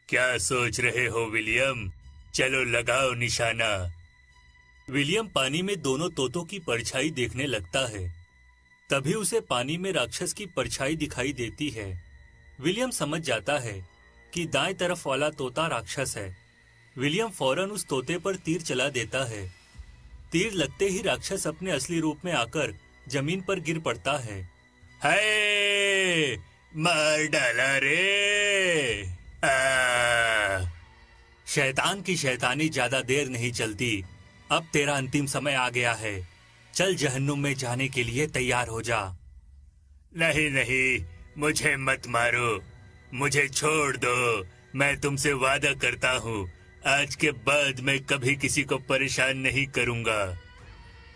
क्या सोच रहे हो विलियम? चलो लगाओ निशाना। विलियम पानी में दोनों तोतों की परछाई देखने लगता है। तभी उसे पानी में राक्षस की परछाई दिखाई देती है। विलियम समझ जाता है कि दाएं तरफ वाला तोता राक्षस है। विलियम फौरन उस तोते पर तीर चला देता है। तीर लगते ही राक्षस अपने असली रूप में आकर जमीन पर गिर पड़ता है। हाय! मार डाला रे! शैतान की शैतानी ज्यादा देर नहीं चलती। अब तेरा अंतिम समय आ गया है। चल जहन्नुम में जाने के लिए तैयार हो जा। नहीं नहीं, मुझे मत मारो, मुझे छोड़ दो। मैं तुमसे वादा करता हूँ, आज के बाद मैं कभी किसी को परेशान नहीं करूँगा।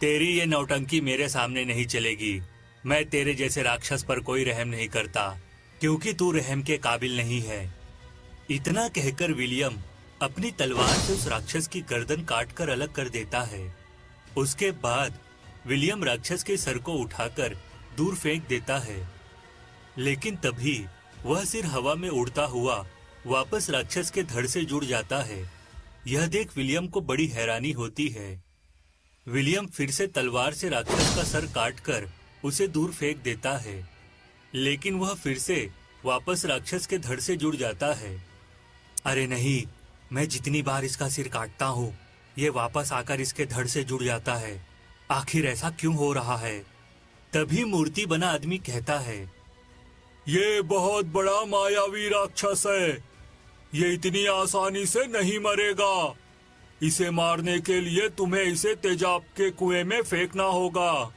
तेरी ये नौटंकी मेरे सामने नहीं चलेगी। मैं तेरे जैसे राक्षस पर कोई रहम नहीं करता, क्योंकि तू रहम के काबिल नहीं है। इतना कहकर विलियम अपनी तलवार से उस राक्षस की गर्दन काटकर अलग कर देता है। उसके बाद विलियम राक्षस के सर को उठाकर दूर फेंक देता है। लेकिन तभी वह सिर हवा में उड़ता हुआ वापस राक्षस के धड़ से जुड़ जाता है। यह देख विलियम को बड़ी हैरानी होती है। विलियम फिर से तलवार से राक्षस का सर काटकर उसे दूर फेंक देता है, लेकिन वह फिर से वापस राक्षस के धड़ से जुड़ जाता है। अरे नहीं, मैं जितनी बार इसका सिर काटता हूँ, ये वापस आकर इसके धड़ से जुड़ जाता है। आखिर ऐसा क्यों हो रहा है? तभी मूर्ति बना आदमी कहता है, ये बहुत बड़ा मायावी राक्षस है। ये इतनी आसानी से नहीं मरेगा। इसे मारने के लिए तुम्हें इसे तेजाब के कुएं में फेंकना होगा।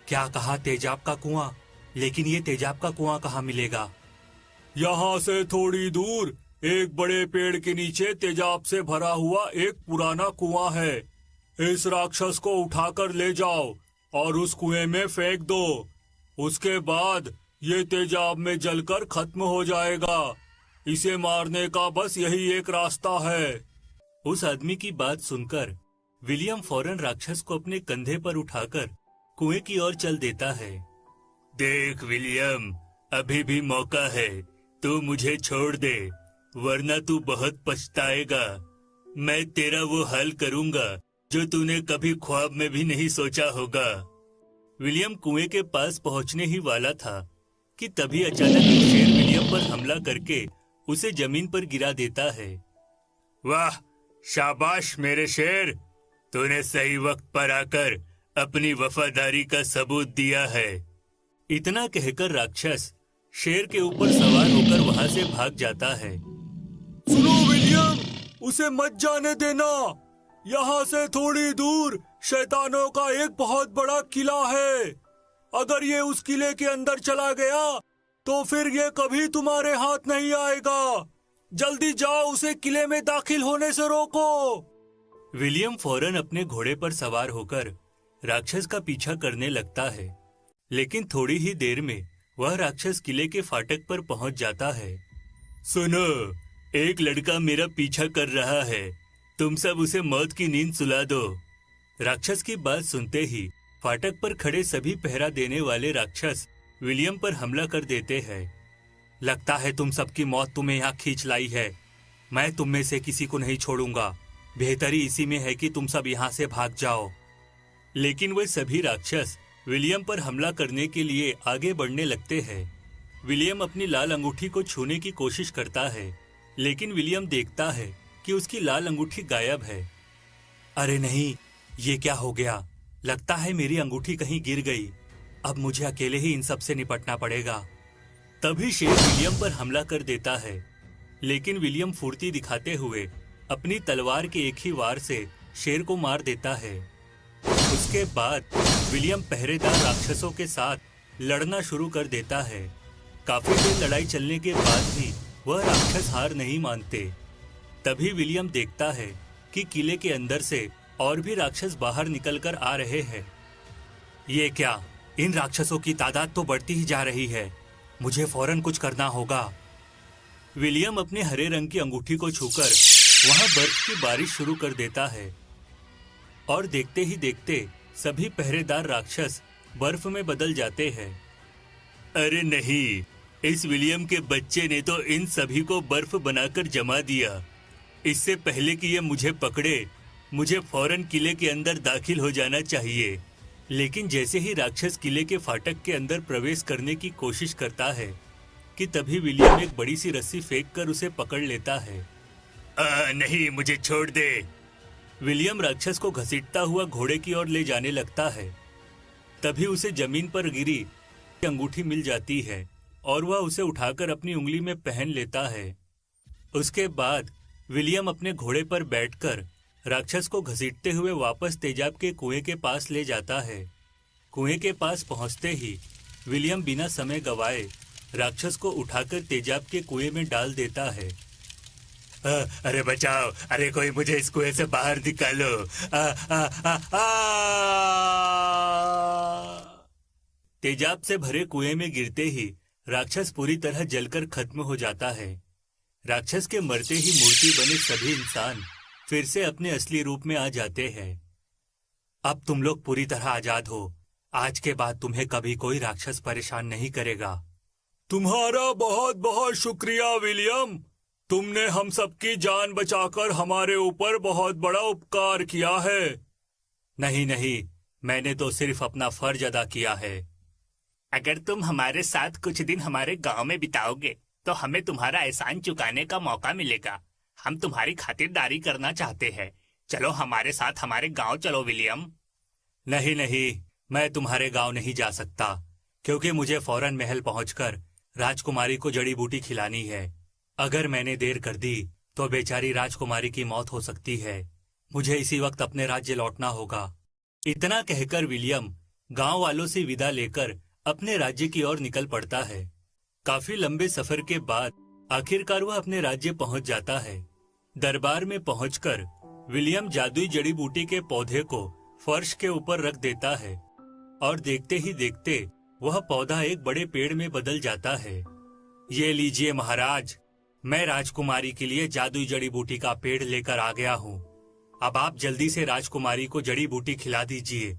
क्या कहा? तेजाब का कुआं? लेकिन ये तेजाब का कुआं कहाँ मिलेगा? यहाँ से थोड़ी दूर एक बड़े पेड़ के नीचे तेजाब से भरा हुआ एक पुराना कुआं है। इस राक्षस को उठाकर ले जाओ और उस कुएं में फेंक दो। उसके बाद ये तेजाब में जलकर खत्म हो जाएगा। इसे मारने का बस यही एक रास्ता है। उस आदमी की बात सुनकर विलियम फौरन राक्षस को अपने कंधे पर उठाकर कुएं की ओर चल देता है। देख विलियम, अभी भी मौका है। तू मुझे छोड़ दे, वरना तू बहुत पछताएगा। मैं तेरा वो हाल करूंगा जो तूने कभी ख्वाब में भी नहीं सोचा होगा। विलियम कुएं के पास पहुंचने ही वाला था कि तभी अचानक एक शेर विलियम पर हमला करके उसे जमीन पर गिरा देता है। वाह, शाबाश मेरे शेर, तूने सही वक्त पर आकर अपनी वफादारी का सबूत दिया है। इतना कहकर राक्षस शेर के ऊपर सवार होकर वहां से भाग जाता है। सुनो विलियम, उसे मत जाने देना। यहाँ से थोड़ी दूर शैतानों का एक बहुत बड़ा किला है। अगर ये उस किले के अंदर चला गया तो फिर ये कभी तुम्हारे हाथ नहीं आएगा। जल्दी जाओ, उसे किले में दाखिल होने से रोको। विलियम फौरन अपने घोड़े पर सवार होकर राक्षस का पीछा करने लगता है। लेकिन थोड़ी ही देर में वह राक्षस किले के फाटक पर पहुंच जाता है। सुनो, एक लड़का मेरा पीछा कर रहा है। तुम सब उसे मौत की नींद सुला दो। राक्षस की बात सुनते ही फाटक पर खड़े सभी पहरा देने वाले राक्षस विलियम पर हमला कर देते हैं। लगता है तुम सबकी मौत तुम्हें यहाँ खींच लाई है। मैं तुम में से किसी को नहीं छोड़ूंगा। बेहतरी इसी में है कि तुम सब यहाँ से भाग जाओ। लेकिन वे सभी राक्षस विलियम पर हमला करने के लिए आगे बढ़ने लगते हैं। विलियम अपनी लाल अंगूठी को छूने की कोशिश करता है, लेकिन विलियम देखता है कि उसकी लाल अंगूठी गायब है। अरे नहीं, ये क्या हो गया? लगता है मेरी अंगूठी कहीं गिर गई। अब मुझे अकेले ही इन सब से निपटना पड़ेगा। तभी शेर विलियम पर हमला कर देता है, लेकिन विलियम फुर्ती दिखाते हुए अपनी तलवार के एक ही वार से शेर को मार देता है। उसके बाद विलियम पहरेदार राक्षसों के साथ लड़ना शुरू कर देता है। काफी देर लड़ाई चलने के बाद भी वह राक्षस हार नहीं मानते। तभी विलियम देखता है कि किले के अंदर से और भी राक्षस बाहर निकलकर आ रहे हैं। ये क्या? इन राक्षसों की तादाद तो बढ़ती ही जा रही है। मुझे फौरन कुछ करना होगा। विलियम अपने हरे रंग की अंगूठी को छूकर वहां बर्फ की बारिश शुरू कर देता है और देखते ही देखते सभी पहरेदार राक्षस बर्फ में बदल जाते हैं। अरे नहीं, इस विलियम के बच्चे ने तो इन सभी को बर्फ बनाकर जमा दिया। इससे पहले कि ये मुझे पकड़े, मुझे फौरन किले के अंदर दाखिल हो जाना चाहिए। लेकिन जैसे ही राक्षस किले के फाटक के अंदर प्रवेश करने की कोशिश करता है कि तभी विलियम एक बड़ी सी रस्सी फेंककर उसे पकड़ लेता है। नहीं, मुझे छोड़ दे। विलियम राक्षस को घसीटता हुआ घोड़े की ओर ले जाने लगता है। तभी उसे जमीन पर गिरी अंगूठी मिल जाती है और वह उसे उठाकर अपनी उंगली में पहन लेता है। उसके बाद विलियम अपने घोड़े पर बैठकर राक्षस को घसीटते हुए वापस तेजाब के कुएं के पास ले जाता है। कुएं के पास पहुंचते ही विलियम बिना समय गवाए राक्षस को उठाकर तेजाब के कुएं में डाल देता है। अरे बचाओ, अरे कोई मुझे इस कुएं से बाहर निकालो। तेजाब से भरे कुएं में गिरते ही राक्षस पूरी तरह जलकर खत्म हो जाता है। राक्षस के मरते ही मूर्ति बने सभी इंसान फिर से अपने असली रूप में आ जाते हैं। अब तुम लोग पूरी तरह आजाद हो। आज के बाद तुम्हें कभी कोई राक्षस परेशान नहीं करेगा। तुम्हारा बहुत बहुत शुक्रिया विलियम। तुमने हम सबकी जान बचाकर हमारे ऊपर बहुत बड़ा उपकार किया है। नहीं नहीं, मैंने तो सिर्फ अपना फर्ज अदा किया है। अगर तुम हमारे साथ कुछ दिन हमारे गांव में बिताओगे तो हमें तुम्हारा एहसान चुकाने का मौका मिलेगा। हम तुम्हारी खातिरदारी करना चाहते हैं। चलो हमारे साथ हमारे गांव चलो विलियम। नहीं नहीं, मैं तुम्हारे गांव नहीं जा सकता, क्योंकि मुझे फौरन महल पहुंचकर राजकुमारी को जड़ी बूटी खिलानी है। अगर मैंने देर कर दी तो बेचारी राजकुमारी की मौत हो सकती है। मुझे इसी वक्त अपने राज्य लौटना होगा। इतना कहकर विलियम गांव वालों से विदा लेकर अपने राज्य की ओर निकल पड़ता है। काफी लंबे सफर के बाद आखिरकार वह अपने राज्य पहुंच जाता है। दरबार में पहुंचकर विलियम जादुई जड़ी बूटी के पौधे को फर्श के ऊपर रख देता है और देखते ही देखते वह पौधा एक बड़े पेड़ में बदल जाता है। ये लीजिए महाराज, मैं राजकुमारी के लिए जादुई जड़ी बूटी का पेड़ लेकर आ गया हूँ। अब आप जल्दी से राजकुमारी को जड़ी बूटी खिला दीजिए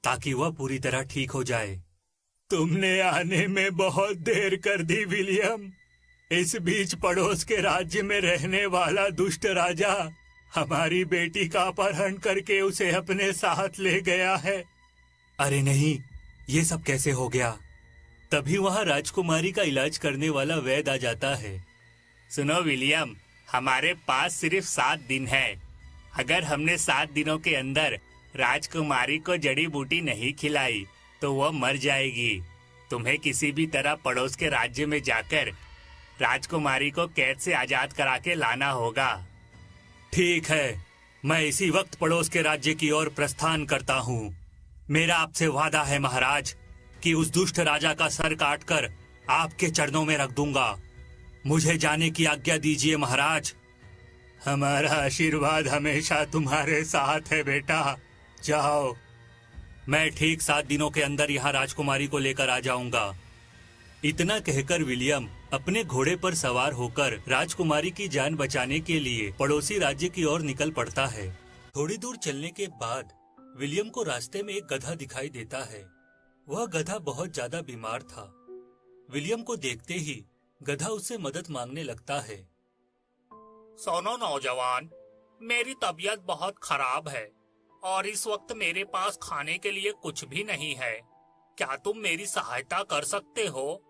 ताकि वह पूरी तरह ठीक हो जाए। तुमने आने में बहुत देर कर दी विलियम। इस बीच पड़ोस के राज्य में रहने वाला दुष्ट राजा हमारी बेटी का अपहरण करके उसे अपने साथ ले गया है। अरे नहीं, ये सब कैसे हो गया? तभी वहाँ राजकुमारी का इलाज करने वाला वैद्य आ जाता है। सुनो विलियम, हमारे पास सिर्फ 7 दिन है। अगर हमने 7 दिनों के अंदर राजकुमारी को जड़ी बूटी नहीं खिलाई तो वह मर जाएगी। तुम्हें किसी भी तरह पड़ोस के राज्य में जाकर राजकुमारी को कैद से आजाद करा के लाना होगा। ठीक है, मैं इसी वक्त पड़ोस के राज्य की ओर प्रस्थान करता हूँ। मेरा आपसे वादा है महाराज कि उस दुष्ट राजा का सर काटकर आपके चरणों में रख दूंगा। मुझे जाने की आज्ञा दीजिए महाराज। हमारा आशीर्वाद हमेशा तुम्हारे साथ है बेटा, जाओ। मैं ठीक 7 दिनों के अंदर यहाँ राजकुमारी को लेकर आ जाऊंगा। इतना कहकर विलियम अपने घोड़े पर सवार होकर राजकुमारी की जान बचाने के लिए पड़ोसी राज्य की ओर निकल पड़ता है। थोड़ी दूर चलने के बाद विलियम को रास्ते में एक गधा दिखाई देता है। वह गधा बहुत ज्यादा बीमार था। विलियम को देखते ही गधा उससे मदद मांगने लगता है। सुनो नौजवान, मेरी तबीयत बहुत खराब है और इस वक्त मेरे पास खाने के लिए कुछ भी नहीं है। क्या तुम मेरी सहायता कर सकते हो?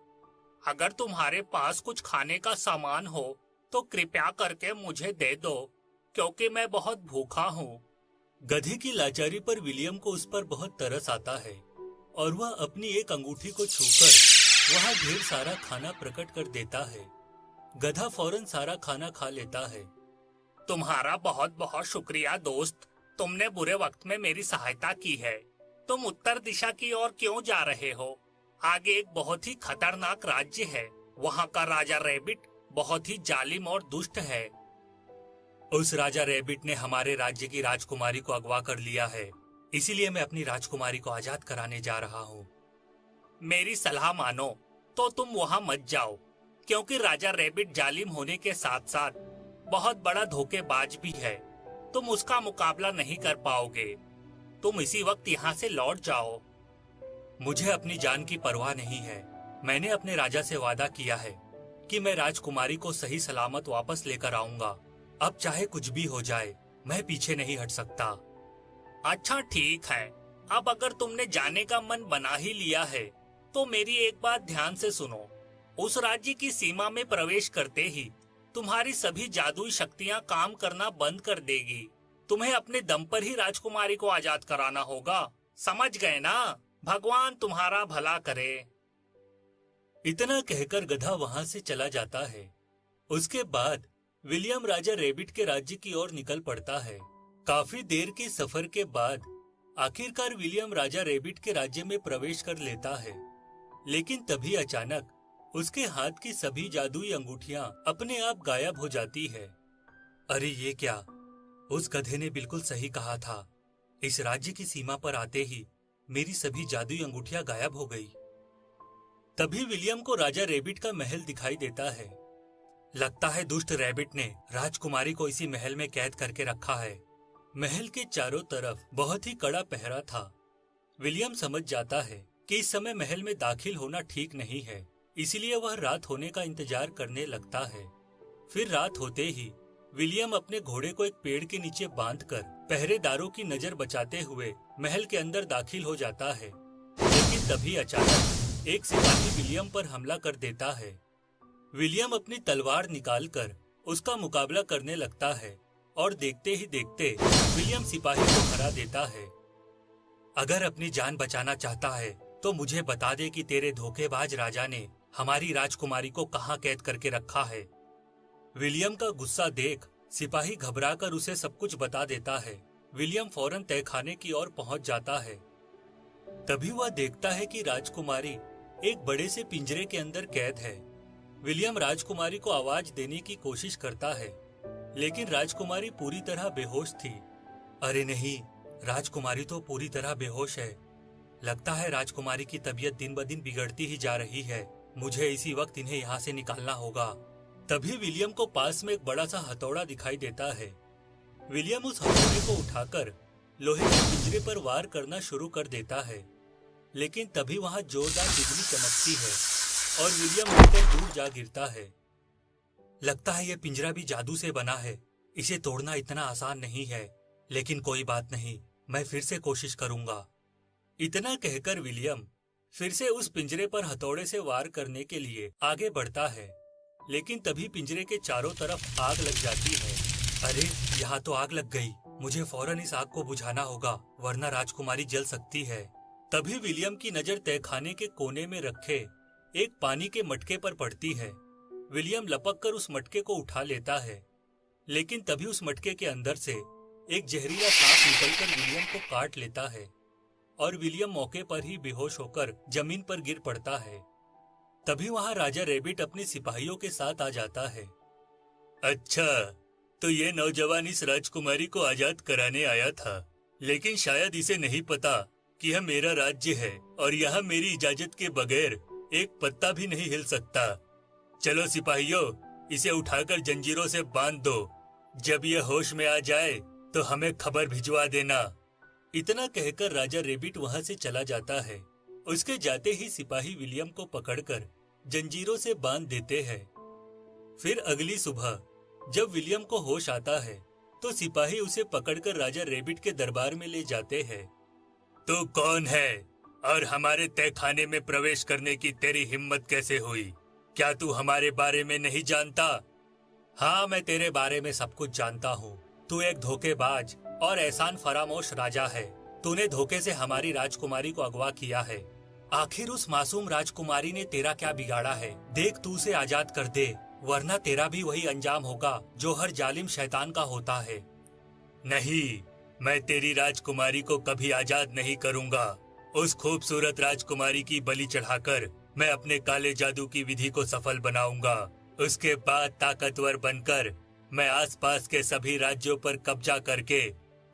अगर तुम्हारे पास कुछ खाने का सामान हो तो कृपया करके मुझे दे दो, क्योंकि मैं बहुत भूखा हूँ। गधे की लाचारी पर विलियम को उस पर बहुत तरस आता है और वह अपनी एक अंगूठी को छूकर वहाँ ढेर सारा खाना प्रकट कर देता है। गधा फौरन सारा खाना खा लेता है। तुम्हारा बहुत बहुत शुक्रिया दोस्त, तुमने बुरे वक्त में मेरी सहायता की है। तुम उत्तर दिशा की ओर क्यों जा रहे हो? आगे एक बहुत ही खतरनाक राज्य है। वहाँ का राजा रैबिट बहुत ही जालिम और दुष्ट है। उस राजा रैबिट ने हमारे राज्य की राजकुमारी को अगवा कर लिया है, इसीलिए मैं अपनी राजकुमारी को आजाद कराने जा रहा हूँ। मेरी सलाह मानो तो तुम वहाँ मत जाओ, क्योंकि राजा रैबिट जालिम होने के साथ साथ बहुत बड़ा धोखेबाज भी है। तुम उसका मुकाबला नहीं कर पाओगे। तुम इसी वक्त यहाँ से लौट जाओ। मुझे अपनी जान की परवाह नहीं है। मैंने अपने राजा से वादा किया है कि मैं राजकुमारी को सही सलामत वापस लेकर आऊंगा। अब चाहे कुछ भी हो जाए, मैं पीछे नहीं हट सकता। अच्छा ठीक है, अब अगर तुमने जाने का मन बना ही लिया है तो मेरी एक बात ध्यान से सुनो। उस राज्य की सीमा में प्रवेश करते ही तुम्हारी सभी जादुई शक्तियां काम करना बंद कर देगी। तुम्हें अपने दम पर ही राजकुमारी को आजाद कराना होगा, समझ गए ना? भगवान तुम्हारा भला करे। इतना कहकर गधा वहां से चला जाता है। उसके बाद विलियम राजा रेबिट के राज्य की ओर निकल पड़ता है। काफी देर के सफर के बाद आखिरकार विलियम राजा रेबिट के राज्य में प्रवेश कर लेता है। लेकिन तभी अचानक उसके हाथ की सभी जादुई अंगूठियां अपने आप गायब हो जाती है। अरे ये क्या! उस गधे ने बिल्कुल सही कहा था। इस राज्य की सीमा पर आते ही मेरी सभी जादुई अंगूठियां गायब हो गई। तभी विलियम को राजा रेबिट का महल दिखाई देता है। लगता है दुष्ट रेबिट ने राजकुमारी को इसी महल में कैद करके रखा है। महल के चारों तरफ बहुत ही कड़ा पहरा था। विलियम समझ जाता है कि इस समय महल में दाखिल होना ठीक नहीं है, इसलिए वह रात होने का इंतजार करने लगता है। फिर रात होते ही विलियम अपने घोड़े को एक पेड़ के नीचे बांधकर पहरेदारों की नजर बचाते हुए महल के अंदर दाखिल हो जाता है। लेकिन तभी अचानक एक सिपाही विलियम पर हमला कर देता है। विलियम अपनी तलवार निकालकर उसका मुकाबला करने लगता है और देखते ही देखते विलियम सिपाही को हरा देता है। अगर अपनी जान बचाना चाहता है तो मुझे बता दे कि तेरे धोखेबाज राजा ने हमारी राजकुमारी को कहाँ कैद करके रखा है। विलियम का गुस्सा देख सिपाही घबराकर उसे सब कुछ बता देता है। विलियम फौरन तहखाने की ओर पहुंच जाता है। तभी वह देखता है कि राजकुमारी एक बड़े से पिंजरे के अंदर कैद है। विलियम राजकुमारी को आवाज देने की कोशिश करता है, लेकिन राजकुमारी पूरी तरह बेहोश थी। अरे नहीं, राजकुमारी तो पूरी तरह बेहोश है। लगता है राजकुमारी की तबीयत दिन ब दिन बिगड़ती ही जा रही है। मुझे इसी वक्त इन्हें यहाँ से निकालना होगा। तभी विलियम को पास में एक बड़ा सा हथौड़ा दिखाई देता है। विलियम उस हथौड़े को उठाकर लोहे के पिंजरे पर वार करना शुरू कर देता है, लेकिन तभी वहां जोरदार बिजली चमकती है और विलियम उड़कर दूर जा गिरता है। लगता है यह पिंजरा भी जादू से बना है। इसे तोड़ना इतना आसान नहीं है, लेकिन कोई बात नहीं, मैं फिर से कोशिश करूंगा। इतना कहकर विलियम फिर से उस पिंजरे पर हथौड़े से वार करने के लिए आगे बढ़ता है, लेकिन तभी पिंजरे के चारों तरफ आग लग जाती है। अरे, यहाँ तो आग लग गई। मुझे फौरन इस आग को बुझाना होगा, वरना राजकुमारी जल सकती है। तभी विलियम की नजर तहखाने के कोने में रखे एक पानी के मटके पर पड़ती है। विलियम लपक कर उस मटके को उठा लेता है, लेकिन तभी उस मटके के अंदर से एक जहरीला सांप निकलकर विलियम को काट लेता है और विलियम मौके पर ही बेहोश होकर जमीन पर गिर पड़ता है। तभी वहां राजा रेबिट अपने सिपाहियों के साथ आ जाता है। अच्छा, तो ये नौजवान इस राजकुमारी को आजाद कराने आया था, लेकिन शायद इसे नहीं पता कि यह मेरा राज्य है और यहाँ मेरी इजाजत के बगैर एक पत्ता भी नहीं हिल सकता। चलो सिपाहियों, इसे उठाकर जंजीरों से बांध दो। जब यह होश में आ जाए तो हमें खबर भिजवा देना। इतना कहकर राजा रेबिट वहां से चला जाता है। उसके जाते ही सिपाही विलियम को पकड़कर जंजीरों से बांध देते हैं। फिर अगली सुबह जब विलियम को होश आता है तो सिपाही उसे पकड़कर राजा रेबिट के दरबार में ले जाते हैं। तू कौन है और हमारे तहखाने में प्रवेश करने की तेरी हिम्मत कैसे हुई? क्या तू हमारे बारे में नहीं जानता? हाँ, मैं तेरे बारे में सब कुछ जानता हूँ। तू एक धोखेबाज और एहसान फरामोश राजा है। तूने धोखे से हमारी राजकुमारी को अगवा किया है। आखिर उस मासूम राजकुमारी ने तेरा क्या बिगाड़ा है? देख, तू उसे आजाद कर दे, वरना तेरा भी वही अंजाम होगा जो हर जालिम शैतान का होता है। नहीं, मैं तेरी राजकुमारी को कभी आजाद नहीं करूंगा। उस खूबसूरत राजकुमारी की बलि चढ़ाकर मैं अपने काले जादू की विधि को सफल बनाऊंगा। उसके बाद ताकतवर बनकर मैं आसपास के सभी राज्यों पर कब्जा करके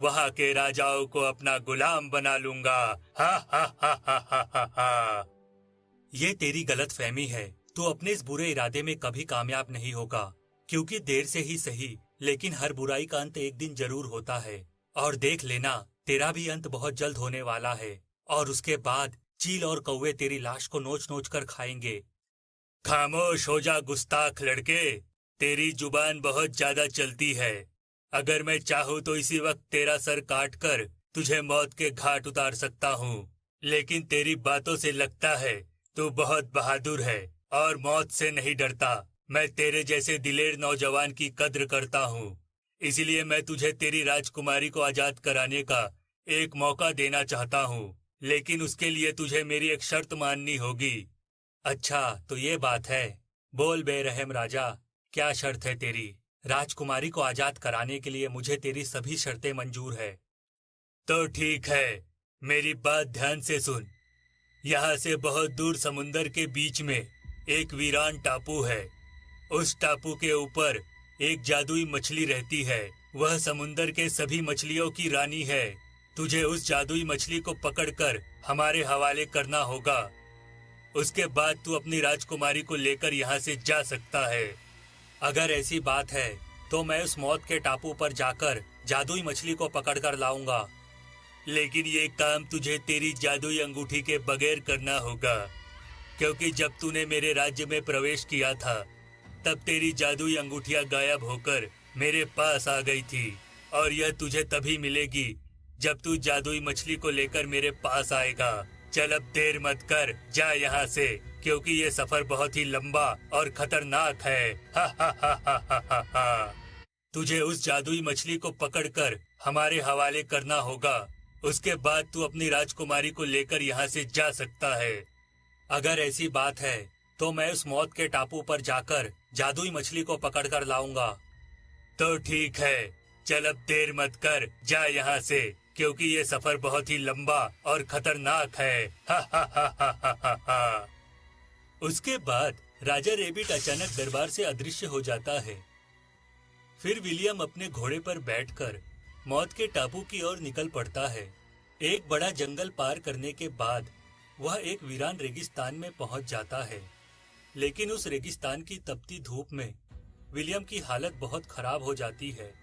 वहाँ के राजाओं को अपना गुलाम बना लूंगा। हा हा हा हा हा हा हा। ये तेरी गलतफहमी है। तू अपने इस बुरे इरादे में कभी कामयाब नहीं होगा, क्योंकि देर से ही सही, लेकिन हर बुराई का अंत एक दिन जरूर होता है। और देख लेना, तेरा भी अंत बहुत जल्द होने वाला है और उसके बाद चील और कौवे तेरी लाश को नोच नोच कर खाएंगे। खामोश हो जा गुस्ताख लड़के, तेरी जुबान बहुत ज्यादा चलती है। अगर मैं चाहूँ तो इसी वक्त तेरा सर काट कर तुझे मौत के घाट उतार सकता हूँ, लेकिन तेरी बातों से लगता है तू बहुत बहादुर है और मौत से नहीं डरता। मैं तेरे जैसे दिलेर नौजवान की कद्र करता हूँ, इसलिए मैं तुझे तेरी राजकुमारी को आजाद कराने का एक मौका देना चाहता हूँ, लेकिन उसके लिए तुझे मेरी एक शर्त माननी होगी। अच्छा तो ये बात है, बोल बेरहम राजा, क्या शर्त है तेरी? राजकुमारी को आजाद कराने के लिए मुझे तेरी सभी शर्तें मंजूर है। तो ठीक है, मेरी बात ध्यान से सुन। यहाँ से बहुत दूर समुंदर के बीच में एक वीरान टापू है। उस टापू के ऊपर एक जादुई मछली रहती है। वह समुंदर के सभी मछलियों की रानी है। तुझे उस जादुई मछली को पकड़कर हमारे हवाले करना होगा। उसके बाद तू अपनी राजकुमारी को लेकर यहाँ से जा सकता है। अगर ऐसी बात है तो मैं उस मौत के टापू पर जाकर जादुई मछली को पकड़कर लाऊंगा, लेकिन ये काम तुझे तेरी जादुई अंगूठी के बगैर करना होगा, क्योंकि जब तूने मेरे राज्य में प्रवेश किया था तब तेरी जादुई अंगूठियां गायब होकर मेरे पास आ गई थी, और यह तुझे तभी मिलेगी जब तू जादुई मछली को लेकर मेरे पास आएगा। चल अब देर मत कर, जा यहाँ से, क्योंकि ये सफर बहुत ही लंबा और खतरनाक है। हा हा हा हा हा हा हा। तुझे उस जादुई मछली को पकड़कर हमारे हवाले करना होगा। उसके बाद तू अपनी राजकुमारी को लेकर यहाँ से जा सकता है। अगर ऐसी बात है तो मैं उस मौत के टापू पर जाकर जादुई मछली को पकड़कर लाऊंगा। तो ठीक है, चल अब देर मत कर, जा यहाँ से, क्योंकि ये सफर बहुत ही लंबा और खतरनाक है। हा हा हा हा हा हा हा। उसके बाद राजा रेबिट अचानक दरबार से अदृश्य हो जाता है। फिर विलियम अपने घोड़े पर बैठकर मौत के टापू की ओर निकल पड़ता है। एक बड़ा जंगल पार करने के बाद वह एक वीरान रेगिस्तान में पहुंच जाता है, लेकिन उस रेगिस्तान की तपती धूप में विलियम की हालत बहुत खराब हो जाती है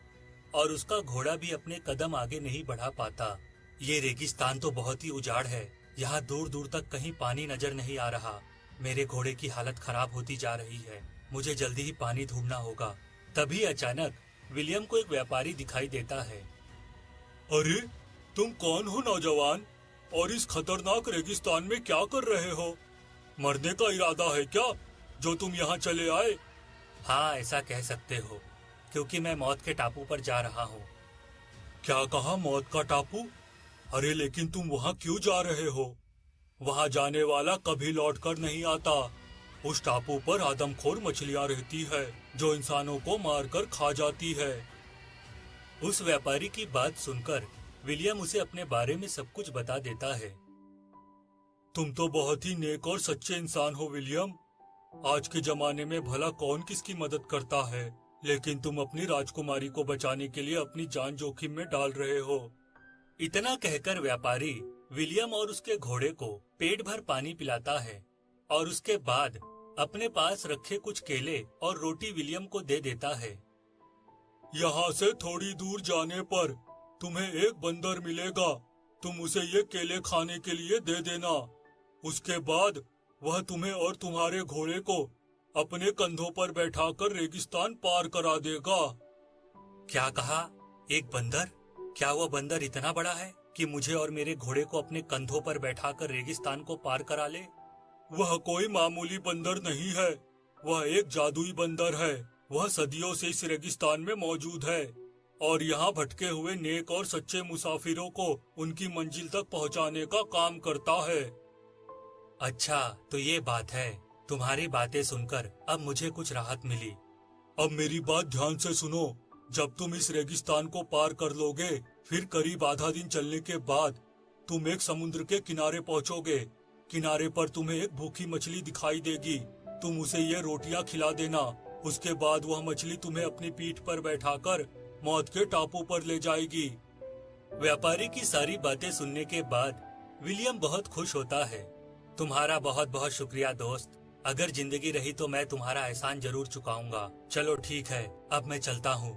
और उसका घोड़ा भी अपने कदम आगे नहीं बढ़ा पाता। ये रेगिस्तान तो बहुत ही उजाड़ है, यहाँ दूर दूर तक कहीं पानी नजर नहीं आ रहा। मेरे घोड़े की हालत खराब होती जा रही है, मुझे जल्दी ही पानी ढूंढना होगा। तभी अचानक विलियम को एक व्यापारी दिखाई देता है। अरे तुम कौन हो नौजवान, और इस खतरनाक रेगिस्तान में क्या कर रहे हो? मरने का इरादा है क्या जो तुम यहाँ चले आए? हाँ, ऐसा कह सकते हो, क्योंकि मैं मौत के टापू पर जा रहा हूँ। क्या कहा, मौत का टापू? अरे लेकिन तुम वहाँ क्यों जा रहे हो? वहाँ जाने वाला कभी लौट कर नहीं आता। उस टापू पर आदमखोर मछलियाँ रहती है जो इंसानों को मारकर खा जाती है। उस व्यापारी की बात सुनकर विलियम उसे अपने बारे में सब कुछ बता देता है। तुम तो बहुत ही नेक और सच्चे इंसान हो विलियम। आज के जमाने में भला कौन किसकी मदद करता है, लेकिन तुम अपनी राजकुमारी को बचाने के लिए अपनी जान जोखिम में डाल रहे हो। इतना कहकर व्यापारी विलियम और उसके घोड़े को पेट भर पानी पिलाता है और उसके बाद अपने पास रखे कुछ केले और रोटी विलियम को दे देता है। यहाँ से थोड़ी दूर जाने पर तुम्हें एक बंदर मिलेगा, तुम उसे ये केले खाने के लिए दे देना। उसके बाद वह तुम्हें और तुम्हारे घोड़े को अपने कंधों पर बैठाकर रेगिस्तान पार करा देगा। क्या कहा, एक बंदर? क्या वह बंदर इतना बड़ा है कि मुझे और मेरे घोड़े को अपने कंधों पर बैठाकर रेगिस्तान को पार करा ले? वह कोई मामूली बंदर नहीं है, वह एक जादुई बंदर है। वह सदियों से इस रेगिस्तान में मौजूद है और यहाँ भटके हुए नेक और सच्चे मुसाफिरों को उनकी मंजिल तक पहुँचाने का काम करता है। अच्छा तो ये बात है। तुम्हारी बातें सुनकर अब मुझे कुछ राहत मिली। अब मेरी बात ध्यान से सुनो। जब तुम इस रेगिस्तान को पार कर लोगे, फिर करीब आधा दिन चलने के बाद तुम एक समुद्र के किनारे पहुँचोगे। किनारे पर तुम्हें एक भूखी मछली दिखाई देगी। तुम उसे ये रोटियां खिला देना। उसके बाद वह मछली तुम्हें अपनी पीठ पर बैठाकर मौत के टापू पर ले जाएगी। व्यापारी की सारी बातें सुनने के बाद विलियम बहुत खुश होता है। तुम्हारा बहुत बहुत शुक्रिया दोस्त। अगर जिंदगी रही तो मैं तुम्हारा एहसान जरूर चुकाऊंगा। चलो ठीक है, अब मैं चलता हूँ।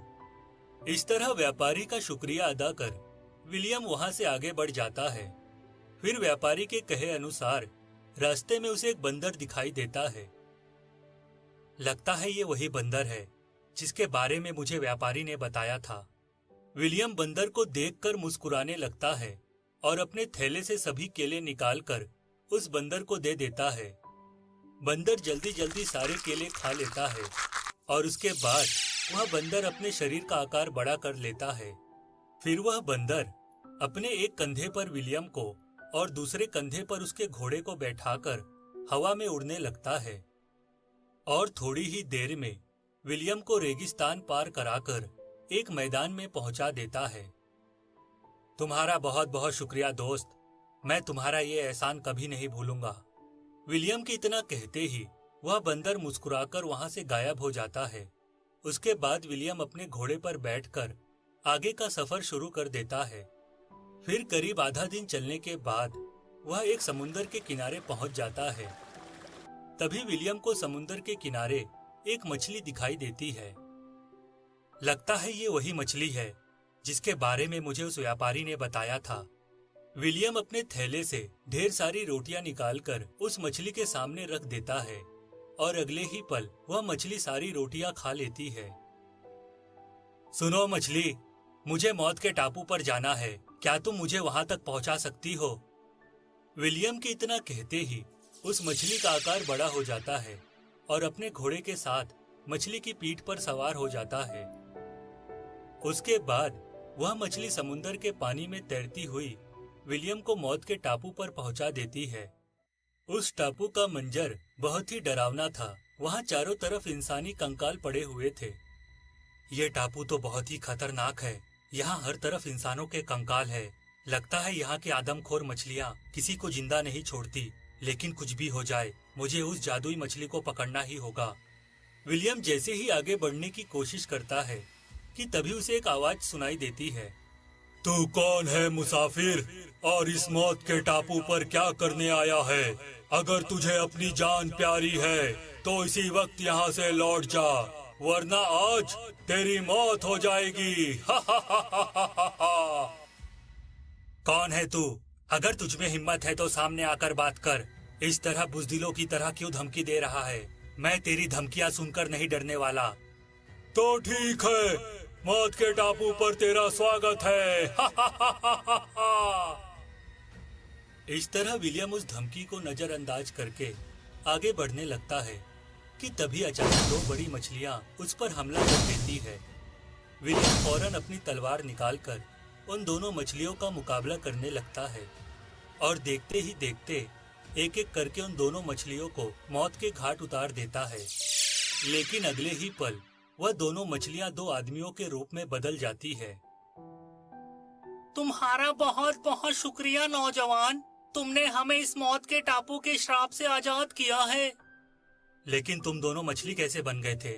इस तरह व्यापारी का शुक्रिया अदा कर विलियम वहाँ से आगे बढ़ जाता है। फिर व्यापारी के कहे अनुसार रास्ते में उसे एक बंदर दिखाई देता है। लगता है ये वही बंदर है जिसके बारे में मुझे व्यापारी ने बताया था। विलियम बंदर को देखकर मुस्कुराने लगता है और अपने थैले से सभी केले निकालकर उस बंदर को दे देता है। बंदर जल्दी जल्दी सारे केले खा लेता है और उसके बाद वह बंदर अपने शरीर का आकार बड़ा कर लेता है। फिर वह बंदर अपने एक कंधे पर विलियम को और दूसरे कंधे पर उसके घोड़े को बैठाकर हवा में उड़ने लगता है और थोड़ी ही देर में विलियम को रेगिस्तान पार कराकर एक मैदान में पहुंचा देता है। तुम्हारा बहुत बहुत शुक्रिया दोस्त, मैं तुम्हारा ये एहसान कभी नहीं भूलूंगा। विलियम के इतना कहते ही वह बंदर मुस्कुराकर वहां से गायब हो जाता है। उसके बाद विलियम अपने घोड़े पर बैठकर आगे का सफर शुरू कर देता है। फिर करीब आधा दिन चलने के बाद वह एक समुंदर के किनारे पहुंच जाता है। तभी विलियम को समुंदर के किनारे एक मछली दिखाई देती है। लगता है ये वही मछली है जिसके बारे में मुझे उस व्यापारी ने बताया था। विलियम अपने थैले से ढेर सारी रोटियां निकालकर उस मछली के सामने रख देता है और अगले ही पल वह मछली सारी रोटियां खा लेती है। सुनो मछली, मुझे मौत के टापू पर जाना है, क्या तुम मुझे वहां तक पहुंचा सकती हो? विलियम के इतना कहते ही उस मछली का आकार बड़ा हो जाता है और अपने घोड़े के साथ मछली की पीठ पर सवार हो जाता है। उसके बाद वह मछली समुंदर के पानी में तैरती हुई विलियम को मौत के टापू पर पहुंचा देती है। उस टापू का मंजर बहुत ही डरावना था। वहां चारों तरफ इंसानी कंकाल पड़े हुए थे। ये टापू तो बहुत ही खतरनाक है। यहाँ हर तरफ इंसानों के कंकाल है। लगता है यहाँ के आदमखोर मछलियाँ किसी को जिंदा नहीं छोड़ती। लेकिन कुछ भी हो जाए, मुझे उस जादुई मछली को पकड़ना ही होगा। विलियम जैसे ही आगे बढ़ने की कोशिश करता है कि तभी उसे एक आवाज सुनाई देती है। तू कौन है मुसाफिर, और इस मौत के टापू पर क्या करने आया है? अगर तुझे अपनी जान प्यारी है तो इसी वक्त यहाँ से लौट जा, वरना आज तेरी मौत हो जाएगी। कौन है तू? अगर तुझमें हिम्मत है तो सामने आकर बात कर। इस तरह बुज़दिलों की तरह क्यों धमकी दे रहा है? मैं तेरी धमकियां सुनकर नहीं डरने वाला। तो ठीक है, मौत के टापू पर तेरा स्वागत है। इस तरह विलियम उस धमकी को नजरअंदाज करके आगे बढ़ने लगता है कि तभी अचानक दो बड़ी मछलियां उस पर हमला कर देती है। विलियम फौरन अपनी तलवार निकालकर उन दोनों मछलियों का मुकाबला करने लगता है और देखते ही देखते एक एक करके उन दोनों मछलियों को मौत के घाट उतार देता है। लेकिन अगले ही पल वह दोनों मछलियां दो आदमियों के रूप में बदल जाती है। तुम्हारा बहुत बहुत शुक्रिया नौजवान, तुमने हमें इस मौत के टापू के श्राप से आजाद किया है। लेकिन तुम दोनों मछली कैसे बन गए थे?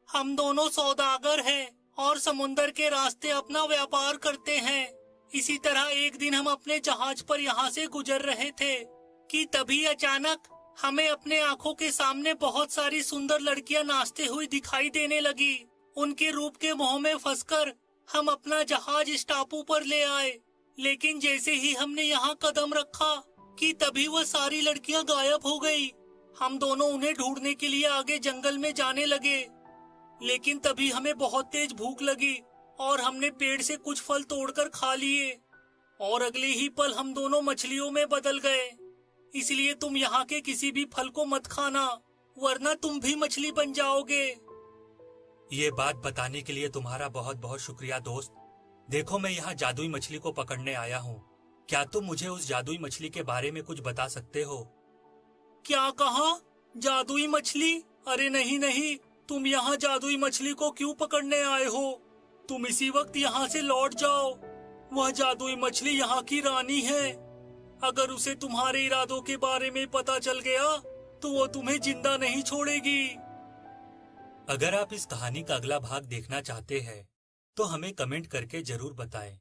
हम दोनों सौदागर हैं और समुंदर के रास्ते अपना व्यापार करते हैं। इसी तरह एक दिन हम अपने जहाज पर यहाँ से गुजर रहे थे कि तभी अचानक हमें अपने आंखों के सामने बहुत सारी सुंदर लड़कियां नाचते हुई दिखाई देने लगी। उनके रूप के मोह में फंसकर हम अपना जहाज इस टापू पर ले आए। लेकिन जैसे ही हमने यहाँ कदम रखा कि तभी वह सारी लड़कियां गायब हो गई। हम दोनों उन्हें ढूंढने के लिए आगे जंगल में जाने लगे। लेकिन तभी हमें बहुत तेज भूख लगी और हमने पेड़ से कुछ फल तोड़कर खा लिए और अगले ही पल हम दोनों मछलियों में बदल गए। इसलिए तुम यहाँ के किसी भी फल को मत खाना, वरना तुम भी मछली बन जाओगे। ये बात बताने के लिए तुम्हारा बहुत बहुत शुक्रिया दोस्त। देखो, मैं यहाँ जादुई मछली को पकड़ने आया हूँ। क्या तुम मुझे उस जादुई मछली के बारे में कुछ बता सकते हो? क्या कहा? जादुई मछली? अरे नहीं नहीं, तुम यहाँ जादुई मछली को क्यों पकड़ने आए हो? तुम इसी वक्त यहाँ से लौट जाओ। वह जादुई मछली यहाँ की रानी है। अगर उसे तुम्हारे इरादों के बारे में पता चल गया तो वो तुम्हें जिंदा नहीं छोड़ेगी। अगर आप इस कहानी का अगला भाग देखना चाहते हैं तो हमें कमेंट करके जरूर बताएं।